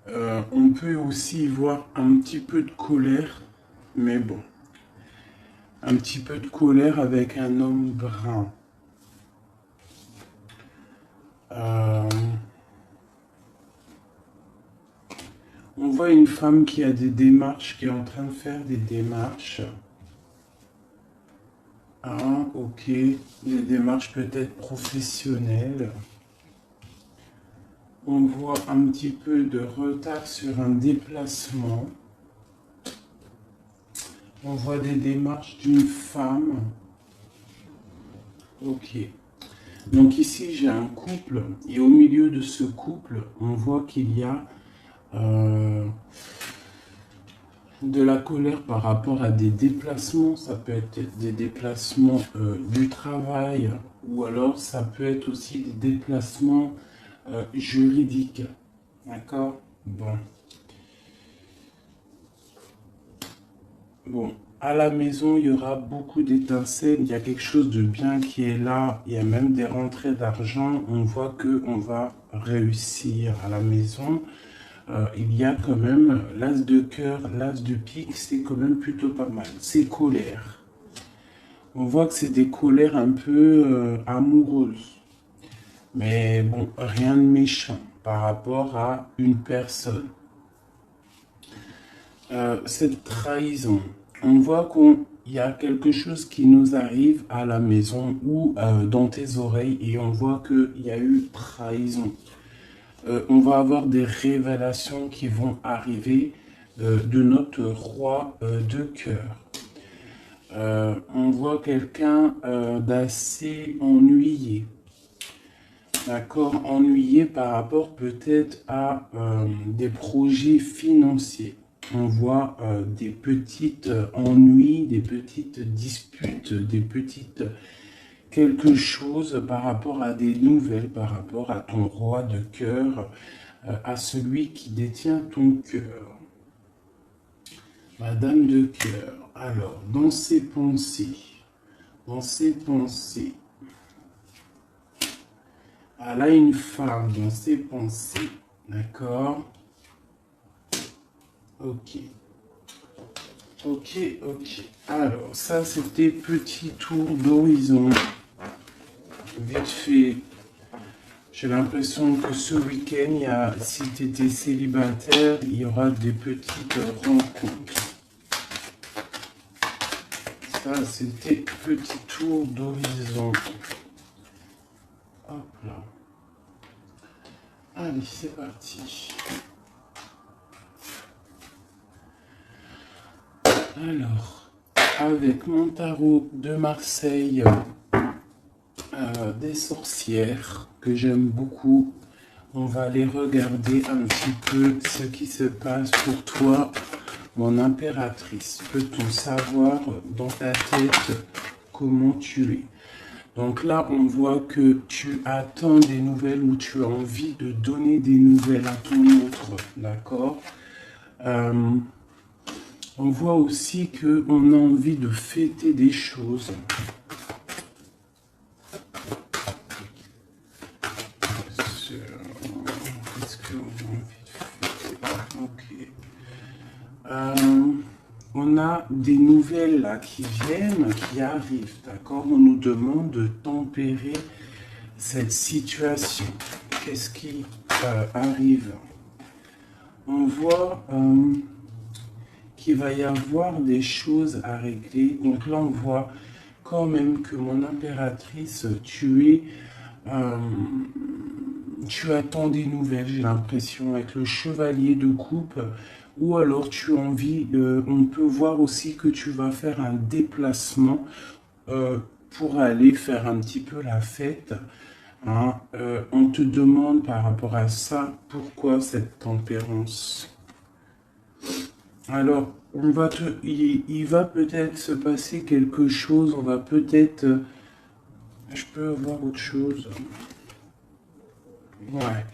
On peut aussi voir un petit peu de colère, mais bon, un petit peu de colère avec un homme brun. Euh, on voit une femme qui a des démarches, qui est en train de faire des démarches. Ah, ok, des démarches peut-être professionnelles. On voit un petit peu de retard sur un déplacement. On voit des démarches d'une femme. Ok. Donc ici, j'ai un couple. Et au milieu de ce couple, on voit qu'il y a de la colère par rapport à des déplacements. Ça peut être des déplacements du travail. Ou alors, ça peut être aussi des déplacements juridiques. D'accord? Bon. Bon, à la maison, il y aura beaucoup d'étincelles. Il y a quelque chose de bien qui est là. Il y a même des rentrées d'argent. On voit que on va réussir à la maison. Il y a quand même l'as de cœur, l'as de pique. C'est quand même plutôt pas mal. C'est colère. On voit que c'est des colères un peu amoureuses. Mais bon, rien de méchant par rapport à une personne. Cette trahison, on voit qu'il y a quelque chose qui nous arrive à la maison ou dans tes oreilles et on voit qu'il y a eu trahison. On va avoir des révélations qui vont arriver de notre roi de cœur. On voit quelqu'un d'assez ennuyé. D'accord, ennuyé par rapport peut-être à des projets financiers. On voit des petites ennuis, des petites disputes, des petites quelque chose par rapport à des nouvelles, par rapport à ton roi de cœur, à celui qui détient ton cœur. Madame de cœur, alors, dans ses pensées, elle a une femme dans ses pensées, d'accord? Ok. Ok, ok. Alors, ça, c'était petit tour d'horizon. Vite fait. J'ai l'impression que ce week-end, si tu étais célibataire, il y aura des petites rencontres. Ça, c'était petit tour d'horizon. Hop là. Allez, c'est parti. Alors, avec mon tarot de Marseille, des sorcières que j'aime beaucoup, on va aller regarder un petit peu ce qui se passe pour toi, mon impératrice. Peut-on savoir dans ta tête comment tu es? Donc là, on voit que tu attends des nouvelles ou tu as envie de donner des nouvelles à ton autre, d'accord? On voit aussi qu'on a envie de fêter des choses. Qu'est-ce qu'on a envie de fêter? Ok. On a des nouvelles là qui viennent, qui arrivent, d'accord? On nous demande de tempérer cette situation. Qu'est-ce qui arrive? On voit qu'il va y avoir des choses à régler. Donc là, on voit quand même que mon impératrice, tu attends des nouvelles, j'ai l'impression, avec le chevalier de coupe. Ou alors tu as envie, on peut voir aussi que tu vas faire un déplacement pour aller faire un petit peu la fête. Hein. On te demande par rapport à ça, pourquoi cette tempérance? Alors, il va peut-être se passer quelque chose, on va peut-être... je peux avoir autre chose. Ouais.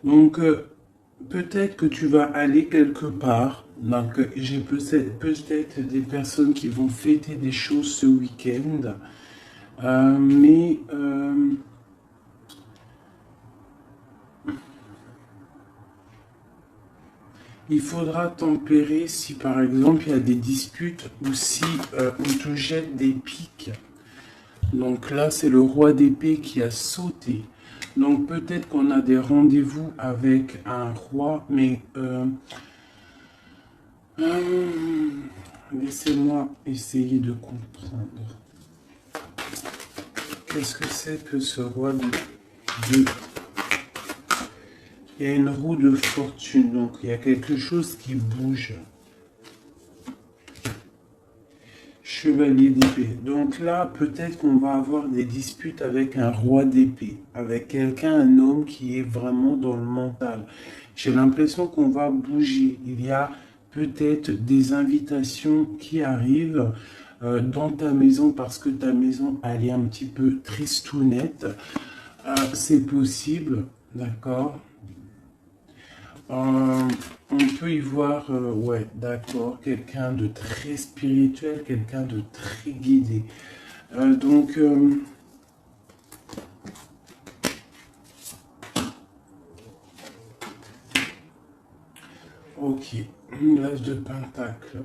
Donc, peut-être que tu vas aller quelque part. Donc, j'ai peut-être des personnes qui vont fêter des choses ce week-end. Mais Il faudra tempérer si par exemple il y a des disputes ou si on te jette des piques. Donc là, c'est le roi d'épée qui a sauté. Donc peut-être qu'on a des rendez-vous avec un roi, mais laissez-moi essayer de comprendre. Qu'est-ce que c'est que ce roi de... Il y a une roue de fortune, donc il y a quelque chose qui bouge. Chevalier d'épée. Donc là, peut-être qu'on va avoir des disputes avec un roi d'épée, avec quelqu'un, un homme qui est vraiment dans le mental. J'ai l'impression qu'on va bouger. Il y a peut-être des invitations qui arrivent dans ta maison parce que ta maison, elle est un petit peu tristounette. C'est possible, d'accord. On peut y voir, ouais, d'accord, quelqu'un de très spirituel, quelqu'un de très guidé. Donc, ok, l'âge de Pentacle.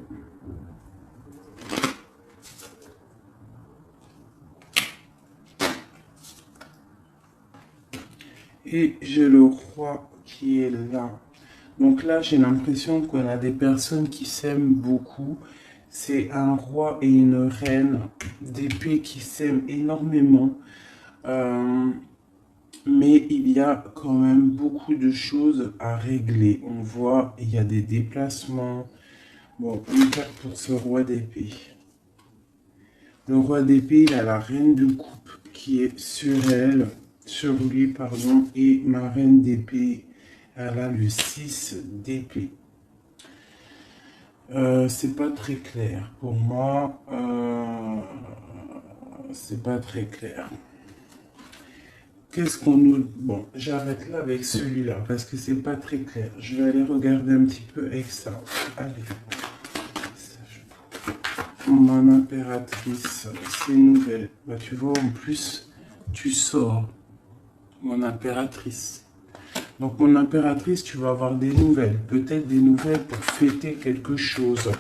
Et j'ai le roi qui est là. Donc là, j'ai l'impression qu'on a des personnes qui s'aiment beaucoup. C'est un roi et une reine d'épée qui s'aiment énormément. Mais il y a quand même beaucoup de choses à régler. On voit, il y a des déplacements. Bon, une carte pour ce roi d'épée. Le roi d'épée, il a la reine de coupe qui est sur elle, sur lui, pardon, et ma reine d'épée, elle a le 6 d'épée. C'est pas très clair. Pour moi, c'est pas très clair. Qu'est-ce qu'on nous... Bon, j'arrête là avec celui-là, parce que c'est pas très clair. Je vais aller regarder un petit peu avec ça. Allez. Mon impératrice, c'est nouvelle. Bah, tu vois, en plus, tu sors. Mon impératrice. Donc, mon impératrice, tu vas avoir des nouvelles. Peut-être des nouvelles pour fêter quelque chose.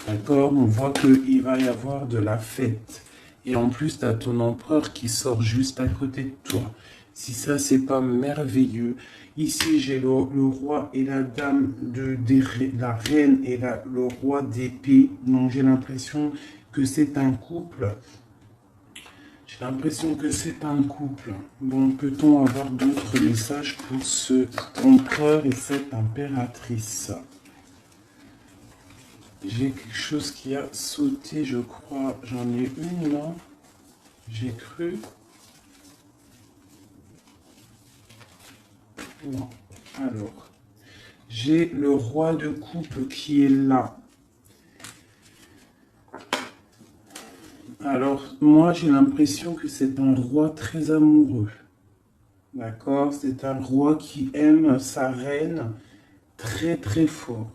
D'accord? On voit qu'il va y avoir de la fête. Et en plus, tu as ton empereur qui sort juste à côté de toi. Si ça, c'est pas merveilleux. Ici, j'ai le roi et la dame, la reine et le roi d'épée. Donc, j'ai l'impression que c'est un couple. J'ai l'impression que c'est un couple. Bon, peut-on avoir d'autres messages pour ce empereur et cette impératrice? J'ai quelque chose qui a sauté, je crois. J'en ai une là. J'ai cru. Non. Alors, j'ai le roi de coupe qui est là. Alors, moi, j'ai l'impression que c'est un roi très amoureux. D'accord? C'est un roi qui aime sa reine très très fort.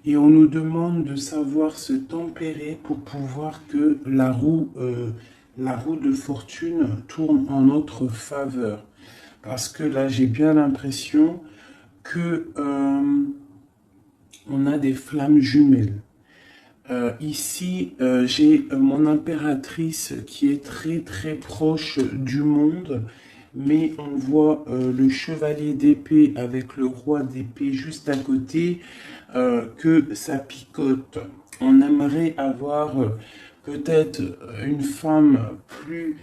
Et on nous demande de savoir se tempérer pour pouvoir que la roue de fortune tourne en notre faveur. Parce que là, j'ai bien l'impression que on a des flammes jumelles. Ici, j'ai mon impératrice qui est très très proche du monde, mais on voit le chevalier d'épée avec le roi d'épée juste à côté, que ça picote. On aimerait avoir peut-être une femme plus...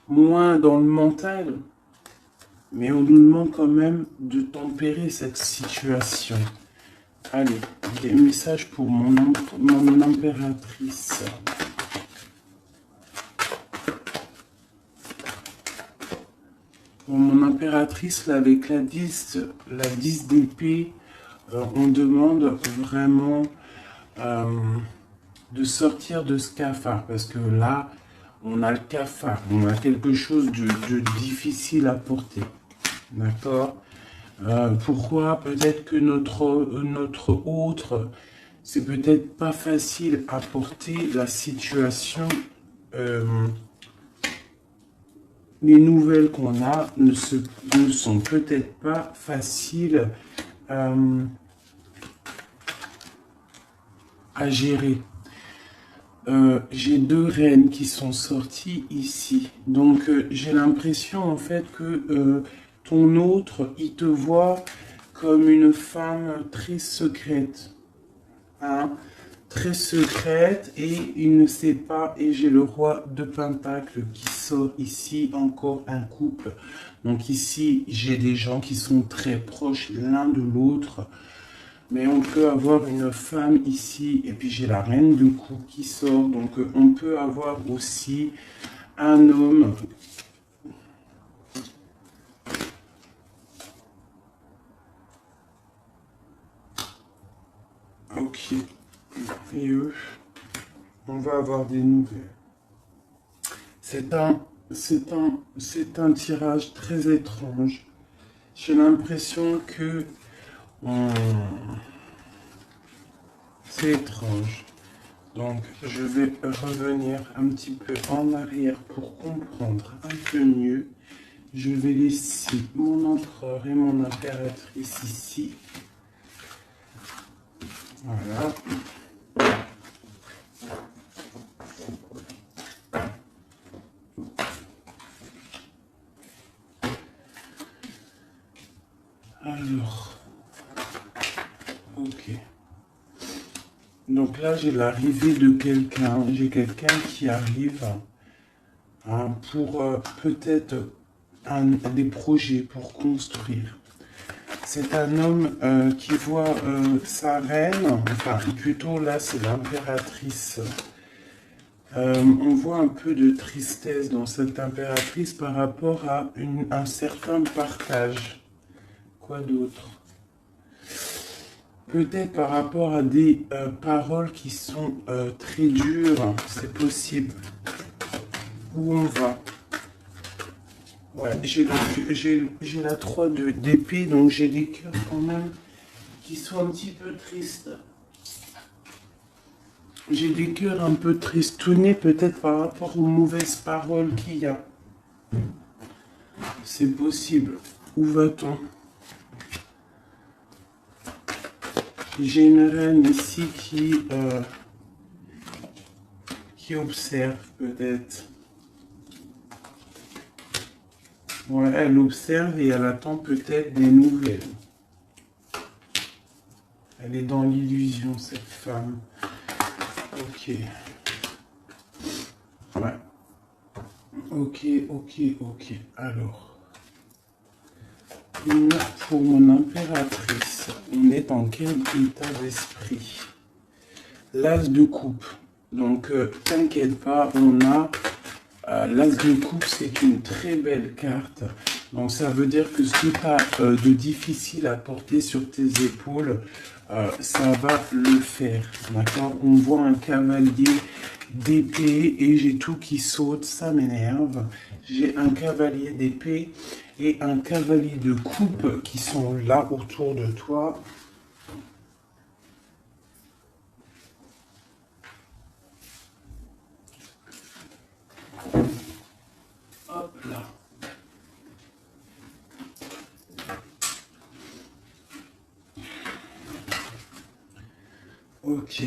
moins dans le mental, mais on nous demande quand même de tempérer cette situation. Allez, des messages pour mon impératrice. Pour mon impératrice, là, avec la 10 d'épée, on demande vraiment de sortir de ce cafard. Parce que là, on a le cafard. On a quelque chose de difficile à porter. D'accord? Pourquoi? Peut-être que notre autre, c'est peut-être pas facile à porter la situation les nouvelles qu'on a ne sont peut-être pas faciles à gérer. J'ai deux reines qui sont sorties ici. Donc, j'ai l'impression, en fait, que ton autre, il te voit comme une femme très secrète. Hein, très secrète, et il ne sait pas. Et j'ai le roi de Pentacle qui sort ici, encore un couple. Donc ici, j'ai des gens qui sont très proches l'un de l'autre. Mais on peut avoir une femme ici, et puis j'ai la reine de coupe qui sort. Donc on peut avoir aussi un homme. Ok. Et eux, on va avoir des nouvelles. C'est un tirage très étrange. J'ai l'impression que c'est étrange. Donc, je vais revenir un petit peu en arrière pour comprendre un peu mieux. Je vais laisser mon empereur et mon impératrice ici. Voilà. Alors, ok. Donc là, j'ai l'arrivée de quelqu'un. J'ai quelqu'un qui arrive pour peut-être des projets pour construire. C'est un homme qui voit sa reine, enfin plutôt là c'est l'impératrice. On voit un peu de tristesse dans cette impératrice par rapport à un certain partage. Quoi d'autre? Peut-être par rapport à des paroles qui sont très dures, c'est possible. Où on va? Ouais, j'ai la 3 d'épée, donc j'ai des cœurs quand même qui sont un petit peu tristes. J'ai des cœurs un peu tristonnés, peut-être par rapport aux mauvaises paroles qu'il y a. C'est possible. Où va-t-on? J'ai une reine ici qui observe peut-être. Ouais, elle observe et elle attend peut-être des nouvelles. Elle est dans l'illusion, cette femme. Ok. Ouais. Ok. Alors. Pour mon impératrice, on est dans quel état d'esprit? L'as de coupe. Donc, t'inquiète pas, on a l'as de coupe, c'est une très belle carte. Donc ça veut dire que ce que tu as de difficile à porter sur tes épaules, ça va le faire. D'accord? On voit un cavalier d'épée et j'ai tout qui saute, ça m'énerve. J'ai un cavalier d'épée et un cavalier de coupe qui sont là autour de toi. Hop là. Ok.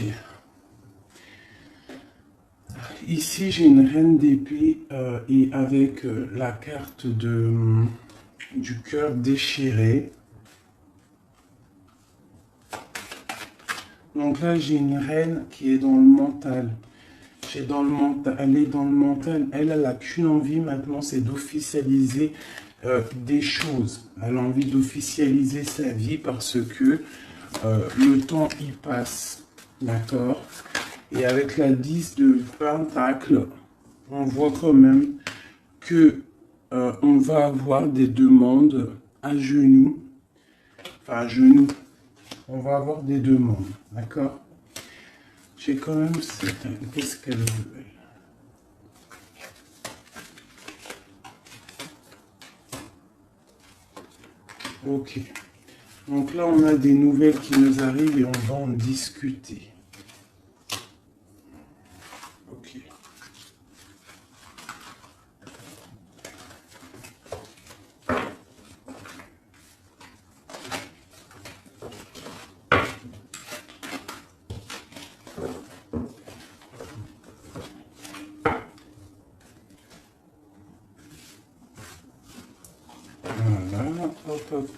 Ici, j'ai une reine d'épée et avec la carte du cœur déchiré. Donc là, j'ai une reine qui est dans le mental. Elle est dans le mental. Elle n'a qu'une envie maintenant, c'est d'officialiser des choses. Elle a envie d'officialiser sa vie parce que le temps y passe. D'accord? Et avec la 10 de Pentacle, on voit quand même que on va avoir des demandes à genoux. Enfin, à genoux. On va avoir des demandes. D'accord? J'ai quand même cette... Qu'est-ce qu'elle veut, elle? Ok. Donc là, on a des nouvelles qui nous arrivent et on va en discuter. Ok. hop, hop, hop.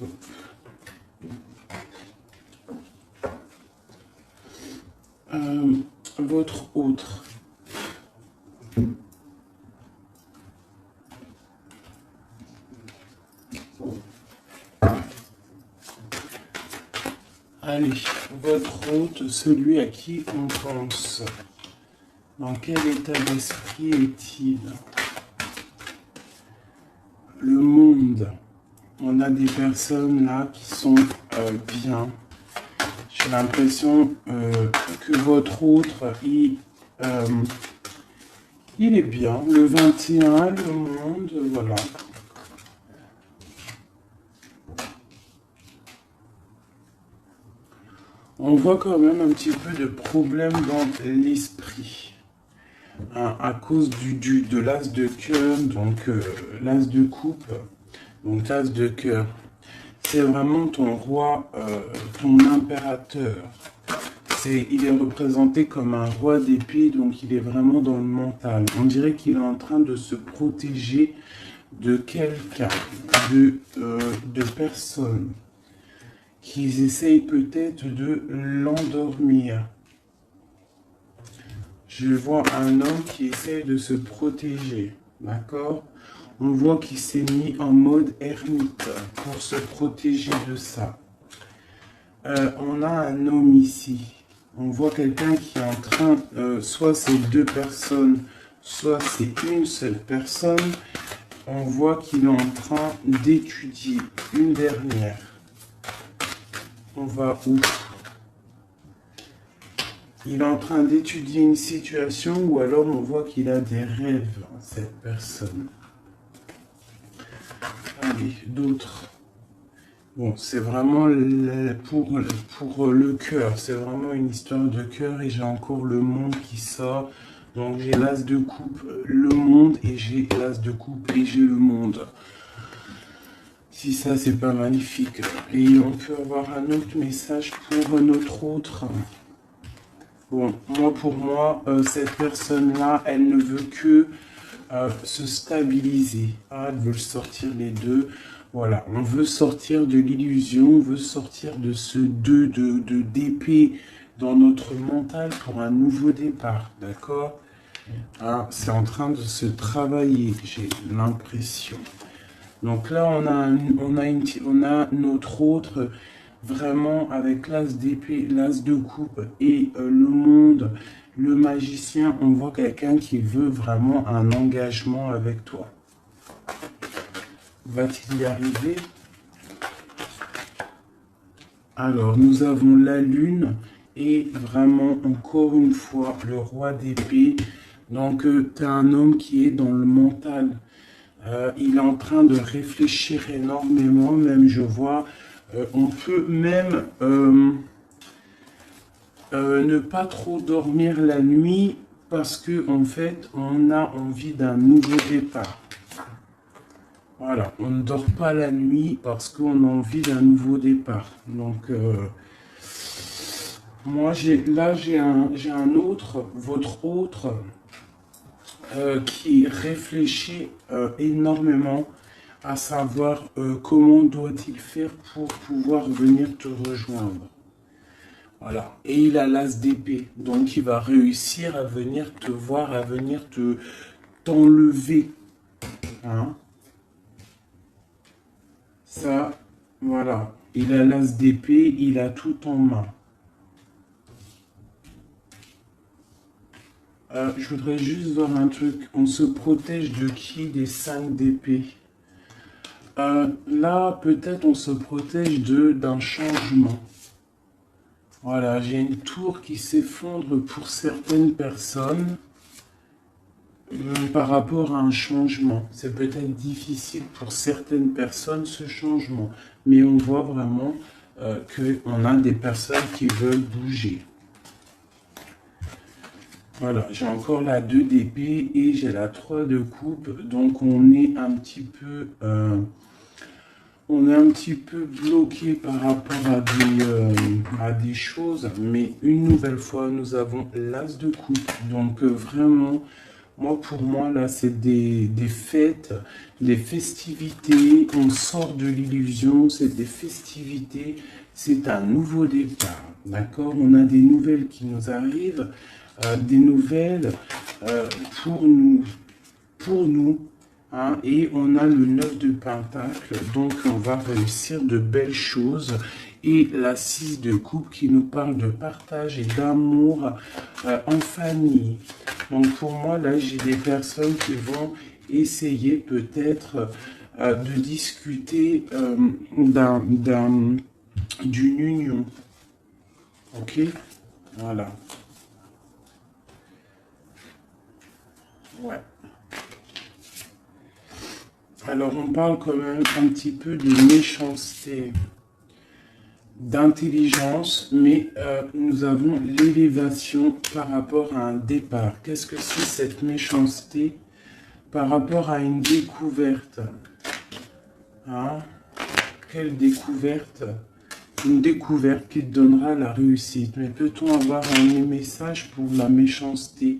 Votre autre. Allez, votre hôte, celui à qui on pense. Dans quel état d'esprit est-il? Le monde. On a des personnes là qui sont bien. J'ai l'impression que votre autre, il est bien. Le 21, le monde, voilà. On voit quand même un petit peu de problème dans l'esprit. Hein, à cause de l'as de cœur, donc l'as de coupe, donc l'as de cœur. C'est vraiment ton roi, ton impérateur. Il est représenté comme un roi d'épée, donc il est vraiment dans le mental. On dirait qu'il est en train de se protéger de quelqu'un, de personnes qui essayent peut-être de l'endormir. Je vois un homme qui essaie de se protéger, d'accord? On voit qu'il s'est mis en mode ermite pour se protéger de ça. On a un homme ici. On voit quelqu'un qui est en train, soit c'est deux personnes, soit c'est une seule personne. On voit qu'il est en train d'étudier une dernière. On va où? Il est en train d'étudier une situation ou alors on voit qu'il a des rêves, cette personne. Allez, d'autres. Bon, c'est vraiment pour le cœur. C'est vraiment une histoire de cœur et j'ai encore le monde qui sort. Donc j'ai l'as de coupe, le monde et j'ai l'as de coupe et j'ai le monde. Si ça, c'est pas magnifique. Et on peut avoir un autre message pour notre autre. Bon, pour moi, cette personne-là, elle ne veut que se stabiliser. Ah, elle veut sortir les deux. Voilà, on veut sortir de l'illusion, on veut sortir de ce d'épée dans notre mental pour un nouveau départ, d'accord? Ah, c'est en train de se travailler, j'ai l'impression. Donc là, on a notre autre vraiment avec l'as d'épée, l'as de coupe et le monde, le magicien. On voit quelqu'un qui veut vraiment un engagement avec toi. Va-t-il y arriver? Alors, nous avons la lune et vraiment, encore une fois, le roi d'épée. Donc, tu as un homme qui est dans le mental. Il est en train de réfléchir énormément, même je vois. On peut même ne pas trop dormir la nuit parce que en fait, on a envie d'un nouveau départ. Voilà, on ne dort pas la nuit parce qu'on a envie d'un nouveau départ. Donc, moi, j'ai un autre, votre autre, qui réfléchit énormément à savoir comment doit-il faire pour pouvoir venir te rejoindre. Voilà, et il a l'as d'épée, donc il va réussir à venir te voir, à venir t'enlever. Hein? Ça, voilà. Il a l'as d'épée, il a tout en main. Je voudrais juste voir un truc. On se protège de qui? Des 5 d'épée. Là, peut-être on se protège d'un changement. Voilà, j'ai une tour qui s'effondre pour certaines personnes. Par rapport à un changement. C'est peut-être difficile pour certaines personnes ce changement, mais on voit vraiment qu'on a des personnes qui veulent bouger. Voilà, j'ai encore la 2 d'épée et j'ai la 3 de coupe, donc on est un petit peu bloqué par rapport à des choses, mais une nouvelle fois nous avons l'as de coupe, donc vraiment Moi, pour moi, là, c'est des fêtes, des festivités. On sort de l'illusion, c'est des festivités. C'est un nouveau départ, d'accord? On a des nouvelles qui nous arrivent, des nouvelles euh, pour nous, pour nous. Hein, et on a le 9 de Pentacle, donc on va réussir de belles choses. Et la 6 de coupe qui nous parle de partage et d'amour en famille. Donc pour moi, là, j'ai des personnes qui vont essayer peut-être de discuter d'une union. Ok? Voilà. Ouais. Alors on parle quand même un petit peu de méchanceté, d'intelligence, mais nous avons l'élévation par rapport à un départ. Qu'est-ce que c'est cette méchanceté par rapport à une découverte? Hein? Quelle découverte? Une découverte qui te donnera la réussite. Mais peut-on avoir un message pour la méchanceté?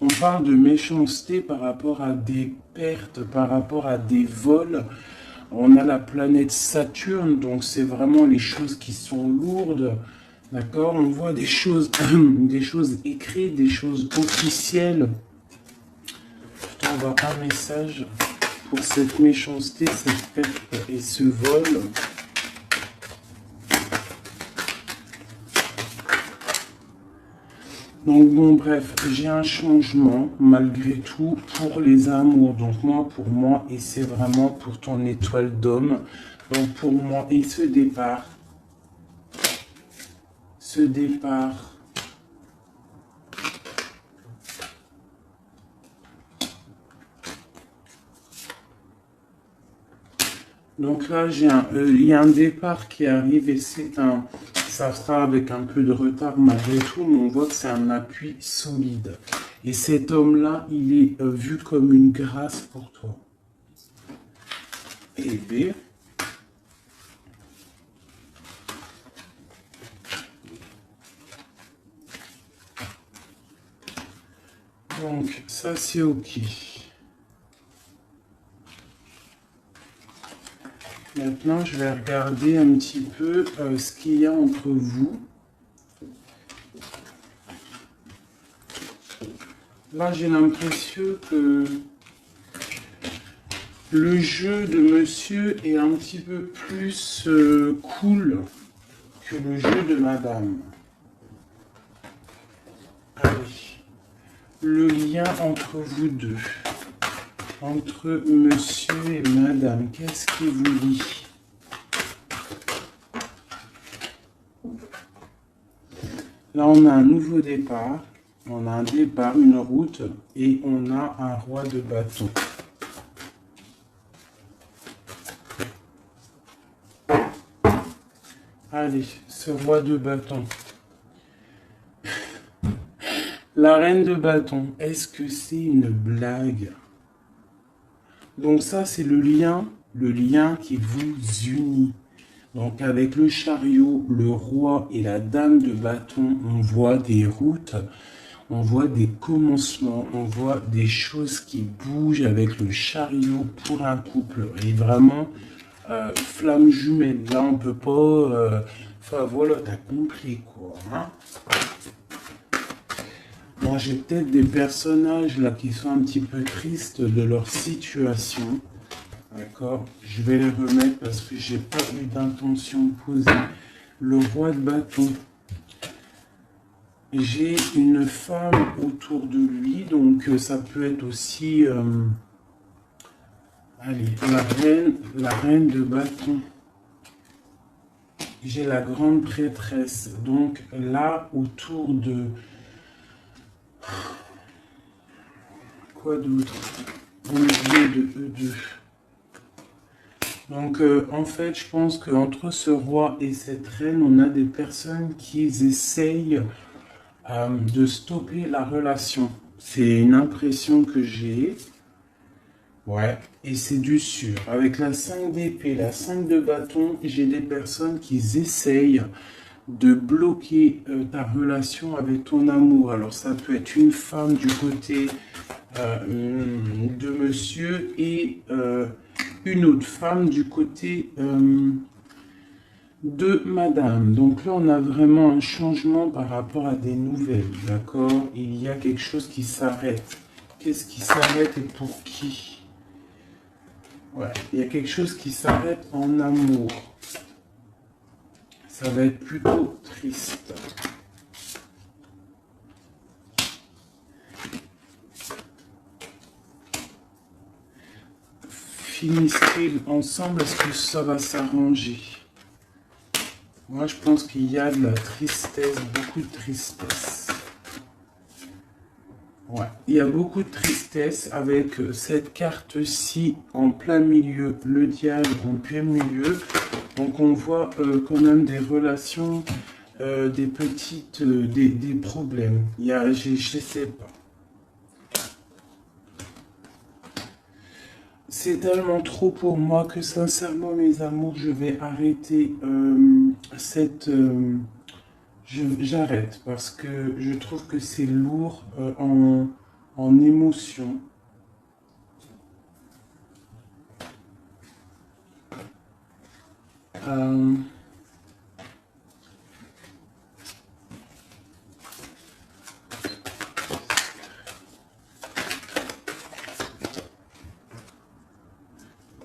On parle de méchanceté par rapport à des pertes, par rapport à des vols. On a la planète Saturne, donc c'est vraiment les choses qui sont lourdes. D'accord? On voit des choses, des choses écrites, des choses officielles. Putain, on va un message pour cette méchanceté, cette perte et ce vol. Donc bon, bref, j'ai un changement malgré tout pour les amours. Donc moi, pour moi, et c'est vraiment pour ton étoile d'homme. Donc pour moi, et ce départ, donc là, il y a un départ qui arrive et ça sera avec un peu de retard malgré tout, mais on voit que c'est un appui solide. Et cet homme-là, il est vu comme une grâce pour toi. Et B. Donc, ça c'est ok. Maintenant, je vais regarder un petit peu ce qu'il y a entre vous. Là, j'ai l'impression que le jeu de monsieur est un petit peu plus cool que le jeu de madame. Allez. Le lien entre vous deux. Entre monsieur et madame, qu'est-ce qui vous lie? Là, on a un nouveau départ. On a un départ, une route, et on a un roi de bâton. Allez, ce roi de bâton. La reine de bâton, est-ce que c'est une blague? Donc ça, c'est le lien qui vous unit. Donc avec le chariot, le roi et la dame de bâton, on voit des routes, on voit des commencements, on voit des choses qui bougent avec le chariot pour un couple. Et vraiment, flamme jumelle, là on peut pas... Enfin voilà, t'as compris quoi. Hein? Bon, j'ai peut-être des personnages là qui sont un petit peu tristes de leur situation. D'accord? Je vais les remettre parce que j'ai pas eu d'intention de poser. Le roi de bâton. J'ai une femme autour de lui, donc ça peut être aussi... allez, la reine de bâton. J'ai la grande prêtresse. Donc là, autour de... Quoi d'autre? Au milieu de eux deux. Donc, en fait, je pense qu'entre ce roi et cette reine, on a des personnes qui essayent de stopper la relation. C'est une impression que j'ai. Ouais, et c'est du sûr. Avec la 5 d'épée, la 5 de bâton, j'ai des personnes qui essayent de bloquer ta relation avec ton amour. Alors, ça peut être une femme du côté de monsieur et une autre femme du côté de madame. Donc là, on a vraiment un changement par rapport à des nouvelles, d'accord? Il y a quelque chose qui s'arrête. Qu'est-ce qui s'arrête et pour qui? Ouais, il y a quelque chose qui s'arrête en amour. Ça va être plutôt triste. Finissez ensemble, est-ce que ça va s'arranger? Moi, je pense qu'il y a de la tristesse, beaucoup de tristesse. Ouais, il y a beaucoup de tristesse avec cette carte-ci en plein milieu, le diable en plein milieu. Donc, on voit quand même des relations, des petites, des problèmes. Il y a, je sais pas. C'est tellement trop pour moi que sincèrement, mes amours, je vais arrêter j'arrête parce que je trouve que c'est lourd en émotion.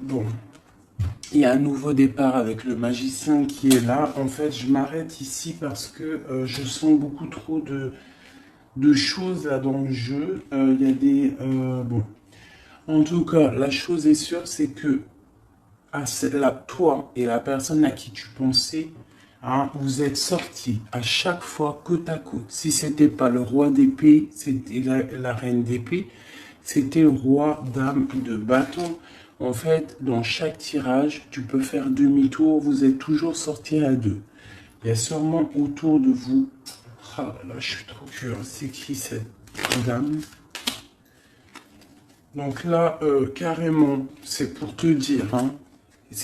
Bon, il y a un nouveau départ avec le magicien qui est là. En fait, je m'arrête ici parce que je sens beaucoup trop de choses là dans le jeu. Il y a des... bon. En tout cas, la chose est sûre, c'est que toi et la personne à qui tu pensais, hein, vous êtes sortis à chaque fois côte à côte. Si c'était pas le roi d'épée, c'était la reine d'épée, c'était le roi dame de bâton. En fait, dans chaque tirage, tu peux faire demi-tour, vous êtes toujours sortis à deux. Il y a sûrement autour de vous... Ah là, je suis trop curieux. C'est qui cette dame? Donc là, carrément, c'est pour te dire, hein,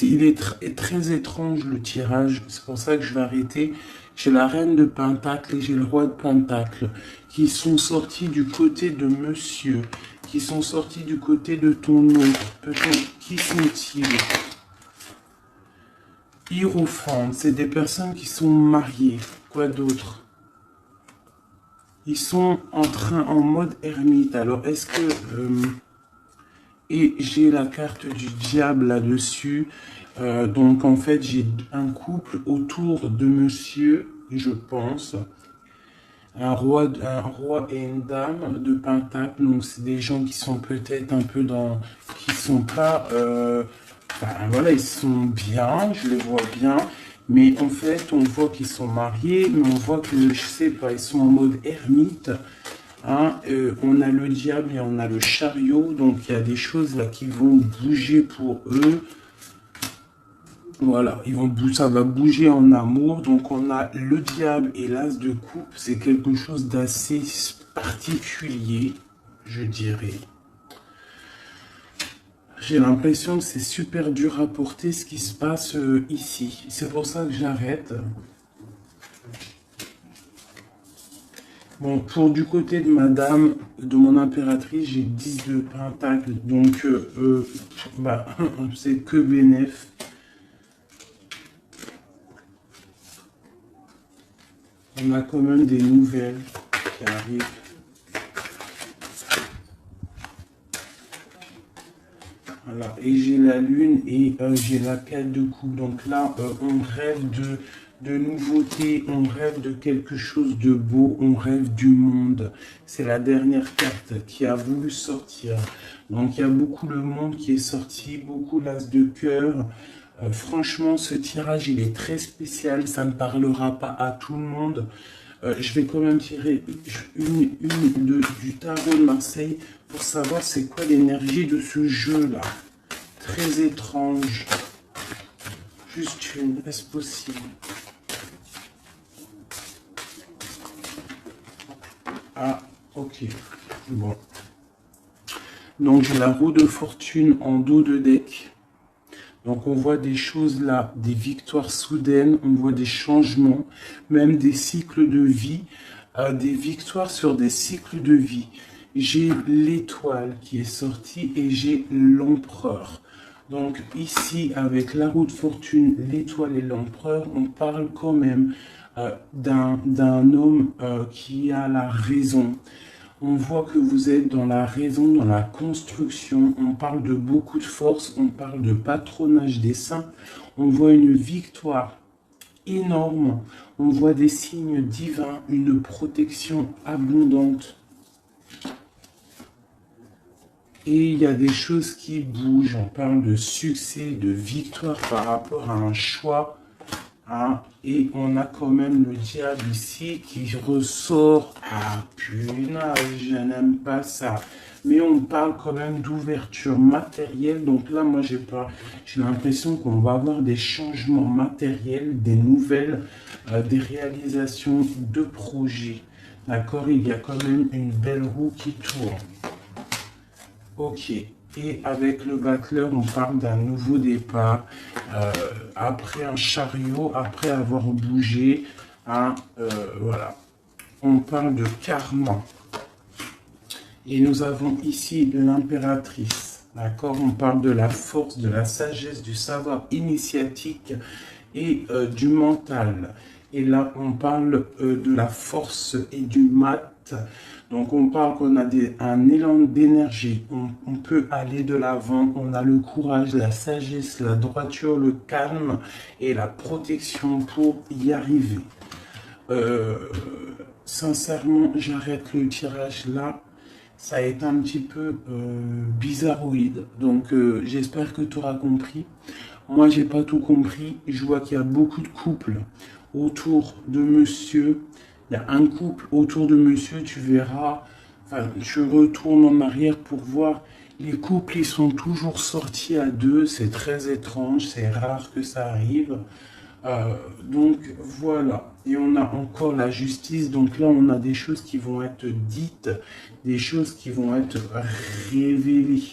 il est très étrange le tirage, c'est pour ça que je vais arrêter. J'ai la reine de Pentacle et j'ai le roi de Pentacle qui sont sortis du côté de monsieur, qui sont sortis du côté de ton autre. Peut-être, qui sont-ils? Hiérophante, c'est des personnes qui sont mariées. Quoi d'autre? Ils sont en mode ermite. Alors, est-ce que... et j'ai la carte du diable là-dessus. Donc, en fait, j'ai un couple autour de monsieur, je pense. Un roi et une dame de Pentacle. Donc, c'est des gens qui sont peut-être un peu dans... qui sont pas... enfin, voilà, ils sont bien, je les vois bien. Mais en fait, on voit qu'ils sont mariés, mais on voit que, je sais pas, ils sont en mode ermite. Hein, on a le diable et on a le chariot, donc il y a des choses là qui vont bouger pour eux. Voilà, ça va bouger en amour. Donc on a le diable et l'as de coupe, c'est quelque chose d'assez particulier, je dirais. J'ai l'impression que c'est super dur à porter ce qui se passe ici. C'est pour ça que j'arrête. Bon, pour du côté de madame, de mon impératrice, j'ai 10 de pentacle, donc bah, c'est que bénéf. On a quand même des nouvelles qui arrivent. Voilà, et j'ai la lune et j'ai la 4 de coupe. Donc là, on rêve de nouveautés, on rêve de quelque chose de beau, on rêve du monde. C'est la dernière carte qui a voulu sortir. Donc il y a beaucoup le monde qui est sorti, beaucoup l'as de cœur. Franchement, ce tirage, il est très spécial. Ça ne parlera pas à tout le monde. Je vais quand même tirer du tarot de Marseille pour savoir c'est quoi l'énergie de ce jeu-là. Très étrange. Juste une, est-ce possible? Ah, ok. Bon. Donc, j'ai la roue de fortune en dos de deck. Donc, on voit des choses là, des victoires soudaines, on voit des changements, même des cycles de vie, des victoires sur des cycles de vie. j'ai l'étoile qui est sortie et j'ai l'empereur. Donc ici, avec la roue de fortune, l'étoile et l'empereur, on parle quand même d'un homme qui a la raison. On voit que vous êtes dans la raison, dans la construction. On parle de beaucoup de force, on parle de patronage des saints. On voit une victoire énorme. On voit des signes divins, une protection abondante. Et il y a des choses qui bougent. On parle de succès, de victoire par rapport à un choix. Hein, et on a quand même le diable ici qui ressort. Ah punaise, je n'aime pas ça. Mais on parle quand même d'ouverture matérielle. Donc là, moi, j'ai l'impression qu'on va avoir des changements matériels, des nouvelles, des réalisations de projets. D'accord, il y a quand même une belle roue qui tourne. Ok. Et avec le battleur, on parle d'un nouveau départ. Après un chariot, après avoir bougé. Hein, voilà. On parle de karma. Et nous avons ici l'impératrice. D'accord? On parle de la force, de la sagesse, du savoir initiatique et du mental. Et là, on parle de la force et du mat. Donc, on parle qu'on a un élan d'énergie. On peut aller de l'avant. On a le courage, la sagesse, la droiture, le calme et la protection pour y arriver. Sincèrement, j'arrête le tirage là. Ça a été un petit peu bizarroïde. Donc, j'espère que tu auras compris. Moi, j'ai pas tout compris. Je vois qu'il y a beaucoup de couples autour de monsieur. Il y a un couple autour de monsieur, tu verras. Enfin, je retourne en arrière pour voir. Les couples, ils sont toujours sortis à deux. C'est très étrange. C'est rare que ça arrive. Donc voilà, et on a encore la justice, donc là on a des choses qui vont être dites, des choses qui vont être révélées.